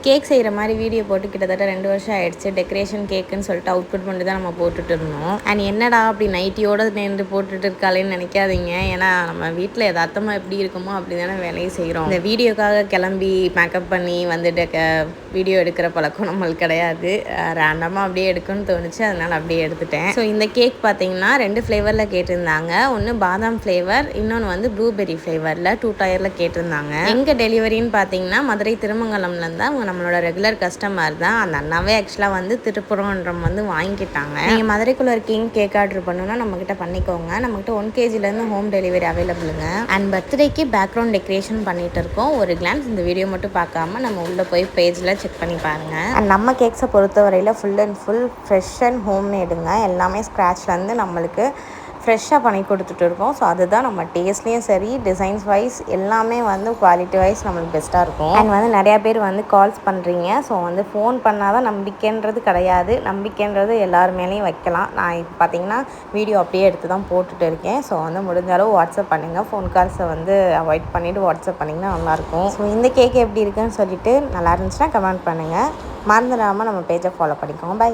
Cake செய்கிற மாதிரி video போட்டு கிட்டத்தட்ட 2 வருஷம் ஆயிடுச்சு. டெக்கரேஷன் கேக்குன்னு சொல்லிட்டு அவுட்புட் மட்டும் தான் நம்ம போட்டுட்டு இருந்தோம். அண்ட் என்னடா அப்படி நைட்டியோடு நேர்ந்து போட்டுட்டு இருக்காளேன்னு நினைக்காதீங்க. ஏன்னா நம்ம வீட்டில் எதார்த்தமாக எப்படி இருக்குமோ அப்படி தானே வேலையை செய்கிறோம். இந்த வீடியோக்காக கிளம்பி மேக்கப் பண்ணி வந்துட்டு வீடியோ எடுக்கிற பழக்கம் நம்மளுக்கு கிடையாது. ரேண்டமாக அப்படியே எடுக்கணும்னு தோணுச்சு, அதனால் அப்படியே எடுத்துட்டேன். ஸோ இந்த கேக் பார்த்தீங்கன்னா 2 ஃப்ளேவரில் கேட்டிருந்தாங்க. ஒன்று பாதாம் ஃப்ளேவர், இன்னொன்று வந்து ப்ளூபெர்ரி ஃப்ளேவரில் 2 டயரில் கேட்டிருந்தாங்க. எங்கே டெலிவரின்னு பார்த்தீங்கன்னா மதுரை திருமங்கலம்லேருந்து தான். அவங்க நம்மளோட ரெகுலர் கஸ்டமர் தான். அந்த அண்ணாவே ஆக்சுவலாக வந்து திருப்புறம்ன்றம் வந்து வாங்கிக்கிட்டாங்க. நீங்கள் மதுரைக்குள்ளே இருக்கீங்க கேக் ஆர்டர் பண்ணணும்னா நம்மக்கிட்ட பண்ணிக்கோங்க. நம்மக்கிட்ட 1 kgலேருந்து ஹோம் டெலிவரி அவைலபிளுங்க. அண்ட் பர்த்டேக்கு பேக்ரவுண்ட் டெக்கரேஷன் பண்ணிகிட்டு இருக்கோம். ஒரு கிளான்ஸ் இந்த வீடியோ மட்டும் பார்க்காம நம்ம உள்ளே போய் பேஜில் செக் பண்ணி பாருங்கள். அண்ட் நம்ம கேக்ஸை பொறுத்தவரையில் full and full fresh and ஹோம்மேடுங்க. எல்லாமே ஸ்க்ராட்ச்லேருந்து நம்மளுக்கு ஃப்ரெஷ்ஷாக பண்ணி கொடுத்துட்டு இருக்கோம். ஸோ அதுதான் நம்ம டேஸ்ட்லேயும் சரி, டிசைன்ஸ் வைஸ் எல்லாமே வந்து குவாலிட்டி வைஸ் நம்மளுக்கு பெஸ்ட்டாக இருக்கும். அண்ட் வந்து நிறையா பேர் வந்து கால்ஸ் பண்ணுறீங்க. ஸோ வந்து ஃபோன் பண்ணால் தான் நம்பிக்கைன்றது கிடையாது. நம்பிக்கைன்றது எல்லார் மேலேயும் வைக்கலாம். நான் இப்போ பார்த்தீங்கன்னா வீடியோ அப்படியே எடுத்து தான் போட்டுட்டு இருக்கேன். ஸோ வந்து முடிஞ்ச அளவு வாட்ஸ்அப் பண்ணுங்கள். ஃபோன் கால்ஸை வந்து அவாய்ட் பண்ணிவிட்டு வாட்ஸ்அப் பண்ணிங்கன்னா நல்லாயிருக்கும். ஸோ இந்த கேக் எப்படி இருக்குன்னு சொல்லிட்டு நல்லா இருந்துச்சுன்னா கமெண்ட் பண்ணுங்கள். மறந்துடாமல் நம்ம பேஜை ஃபாலோ பண்ணிக்கோங்க. பை.